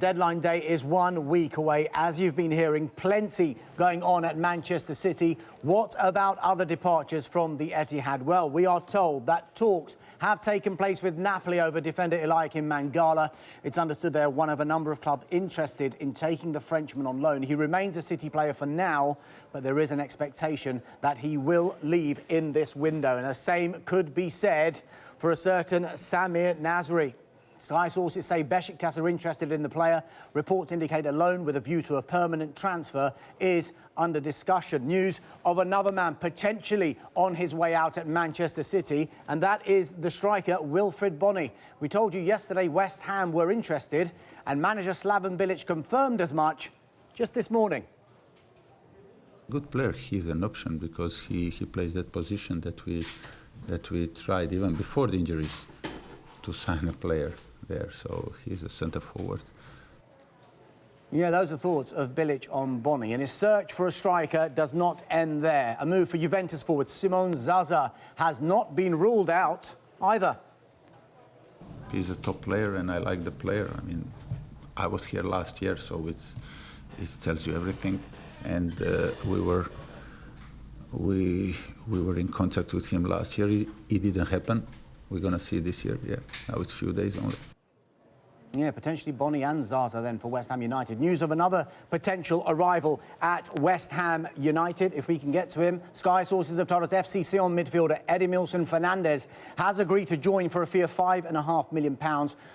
Deadline day is 1 week away. As you've been hearing, plenty going on at Manchester City. What about other departures from the Etihad? Well, we are told that talks have taken place with Napoli over defender Eliakim Mangala. It's understood they're one of a number of clubs interested in taking the Frenchman on loan. He remains a City player for now, but there is an expectation that he will leave in this window. And the same could be said for a certain Samir Nasri. Sky sources say Besiktas are interested in the player. Reports indicate a loan with a view to a permanent transfer is under discussion. News of another man potentially on his way out at Manchester City, and that is the striker Wilfried Bony. We told you yesterday West Ham were interested, and manager Slaven Bilic confirmed as much just this morning. Good player. He's an option because he plays that position that we tried even before the injuries to sign a player there, so he's a centre forward. Yeah, those are thoughts of Bilic on Bony, and his search for a striker does not end there. A move for Juventus forward Simone Zaza has not been ruled out either. He's a top player and I like the player. I mean, I was here last year, so it tells you everything. And we were in contact with him last year. It didn't happen. We're going to see this year, yeah. Now it's a few days only. Yeah, potentially Bony and Zaza then for West Ham United. News of another potential arrival at West Ham United, if we can get to him. Sky sources have told us FC Sion midfielder Edimilson Fernandez has agreed to join for a fee of £5.5 million.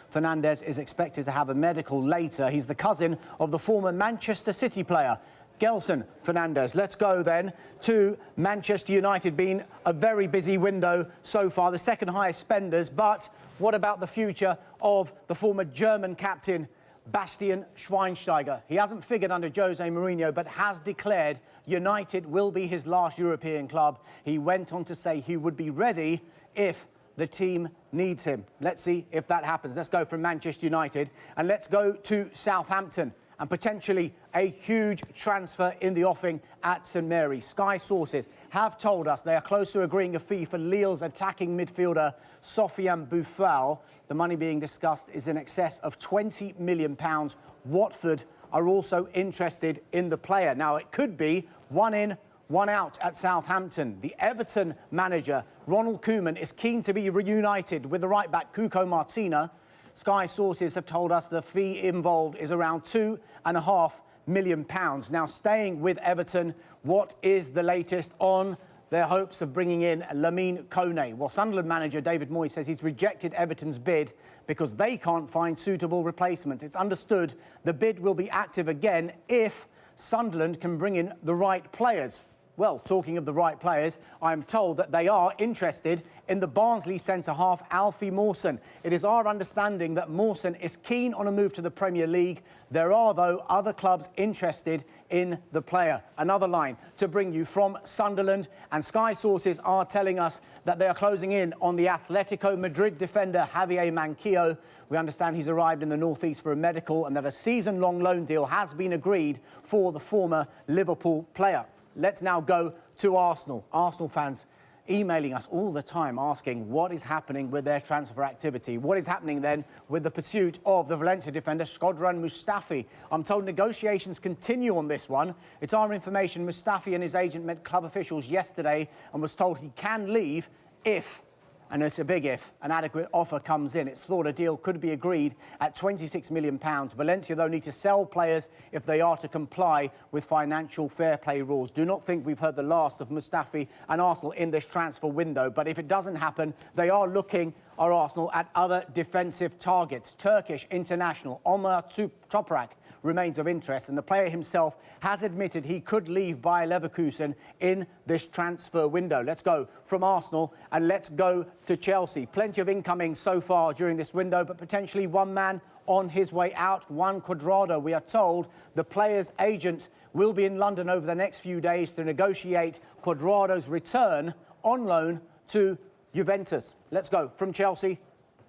Fernandez is expected to have a medical later. He's the cousin of the former Manchester City player Gelson Fernandez. Let's go then to Manchester United. Been a very busy window so far, the second highest spenders. But what about the future of the former German captain Bastian Schweinsteiger? He hasn't figured under Jose Mourinho, but has declared United will be his last European club. He went on to say he would be ready if the team needs him. Let's see if that happens. Let's go from Manchester United and let's go to Southampton, and potentially a huge transfer in the offing at St Mary's. Sky sources have told us they are close to agreeing a fee for Lille's attacking midfielder Sofiane Boufal. The money being discussed is in excess of £20 million. Watford are also interested in the player. Now, it could be one in, one out at Southampton. The Everton manager, Ronald Koeman, is keen to be reunited with the right-back Cuco Martina. Sky sources have told us the fee involved is around £2.5 million. Now, staying with Everton, what is the latest on their hopes of bringing in Lamine Kone? Well, Sunderland manager David Moyes says he's rejected Everton's bid because they can't find suitable replacements. It's understood the bid will be active again if Sunderland can bring in the right players. Well, talking of the right players, I'm told that they are interested in the Barnsley centre-half Alfie Mawson. It is our understanding that Mawson is keen on a move to the Premier League. There are, though, other clubs interested in the player. Another line to bring you from Sunderland, and Sky sources are telling us that they are closing in on the Atletico Madrid defender Javier Manquillo. We understand he's arrived in the northeast for a medical and that a season-long loan deal has been agreed for the former Liverpool player. Let's now go to Arsenal. Arsenal fans emailing us all the time asking what is happening with their transfer activity. What is happening then with the pursuit of the Valencia defender Shkodran Mustafi? I'm told negotiations continue on this one. It's our information Mustafi and his agent met club officials yesterday and was told he can leave if, and it's a big if, an adequate offer comes in. It's thought a deal could be agreed at £26 million. Valencia, though, need to sell players if they are to comply with financial fair play rules. Do not think we've heard the last of Mustafi and Arsenal in this transfer window. But if it doesn't happen, they are looking, our Arsenal, at other defensive targets. Turkish international Omar Toprak remains of interest, and the player himself has admitted he could leave Bayer Leverkusen in this transfer window. Let's go from Arsenal and let's go to Chelsea. Plenty of incoming so far during this window, but potentially one man on his way out, Juan Cuadrado. We are told the player's agent will be in London over the next few days to negotiate Cuadrado's return on loan to Juventus. Let's go from Chelsea.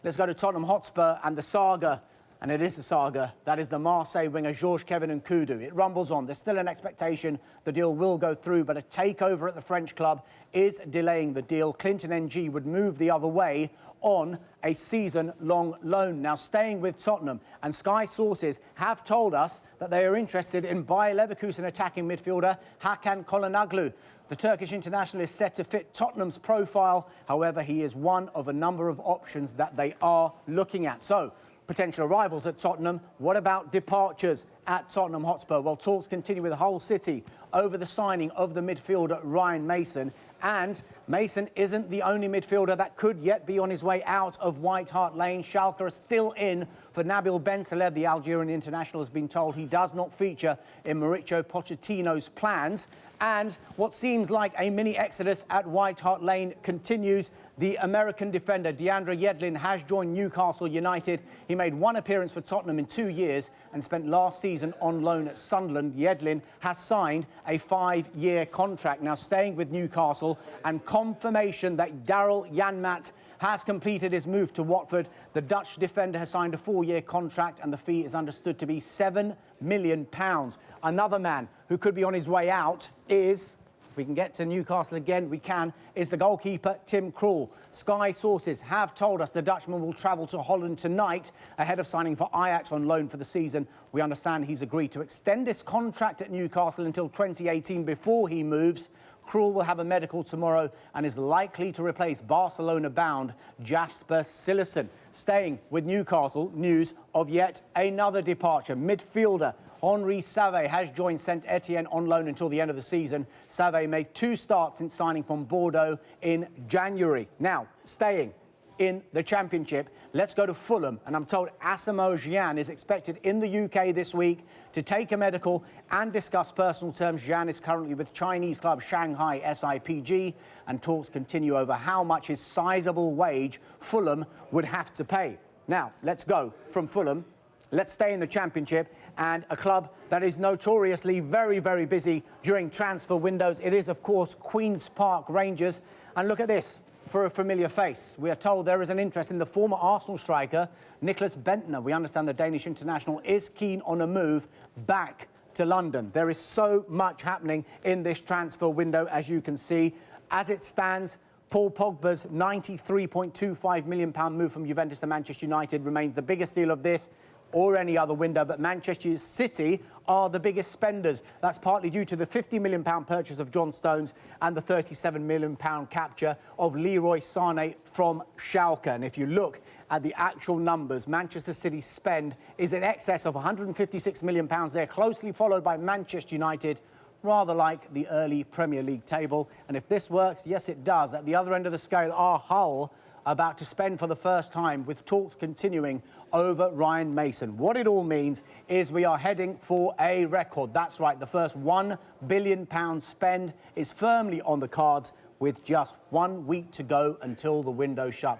Let's go to Tottenham Hotspur and the saga And it is the saga. That is the Marseille winger, Georges-Kevin Nkoudou. It rumbles on. There's still an expectation the deal will go through, but a takeover at the French club is delaying the deal. Clinton NG would move the other way on a season-long loan. Now, staying with Tottenham, and Sky sources have told us that they are interested in Bayer Leverkusen attacking midfielder Hakan Çalhanoğlu. The Turkish international is set to fit Tottenham's profile. However, he is one of a number of options that they are looking at. So, potential arrivals at Tottenham. What about departures at Tottenham Hotspur? Well, talks continue with Hull City over the signing of the midfielder Ryan Mason. And Mason isn't the only midfielder that could yet be on his way out of White Hart Lane. Schalke are still in for Nabil Bentaleb. The Algerian international has been told he does not feature in Mauricio Pochettino's plans. And what seems like a mini exodus at White Hart Lane continues. The American defender Deandre Yedlin has joined Newcastle United. He made one appearance for Tottenham in 2 years and spent last season on loan at Sunderland. Yedlin has signed a 5-year contract. Now staying with Newcastle, and confirmation that Daryl Janmaat has completed his move to Watford. The Dutch defender has signed a 4-year contract and the fee is understood to be £7 million. Another man who could be on his way out is, if we can get to Newcastle again, we can, is the goalkeeper Tim Krul. Sky sources have told us the Dutchman will travel to Holland tonight ahead of signing for Ajax on loan for the season. We understand he's agreed to extend his contract at Newcastle until 2018 before he moves. Krul will have a medical tomorrow and is likely to replace Barcelona-bound Jasper Cillessen. Staying with Newcastle, news of yet another departure. Midfielder Henri Saivet has joined Saint-Etienne on loan until the end of the season. Saivet made 2 starts since signing from Bordeaux in January. Now, staying in the Championship, let's go to Fulham. And I'm told Asamoah Gyan is expected in the UK this week to take a medical and discuss personal terms. Gyan is currently with Chinese club Shanghai SIPG, and talks continue over how much his sizable wage Fulham would have to pay. Now, let's go from Fulham. Let's stay in the Championship, and a club that is notoriously very, very busy during transfer windows. It is, of course, Queen's Park Rangers. And look at this. For a familiar face, we are told there is an interest in the former Arsenal striker, Nicholas Bentner. We understand the Danish international is keen on a move back to London. There is so much happening in this transfer window, as you can see. As it stands, Paul Pogba's £93.25 million move from Juventus to Manchester United remains the biggest deal of this or any other window, but Manchester City are the biggest spenders. That's partly due to the £50 million purchase of John Stones and the £37 million capture of Leroy Sané from Schalke. And if you look at the actual numbers, Manchester City's spend is in excess of £156 million. They're closely followed by Manchester United, rather like the early Premier League table. And if this works, yes, it does. At the other end of the scale are Hull, about to spend for the first time, with talks continuing over Ryan Mason. What it all means is we are heading for a record. That's right, the first £1 billion spend is firmly on the cards with just 1 week to go until the window shuts.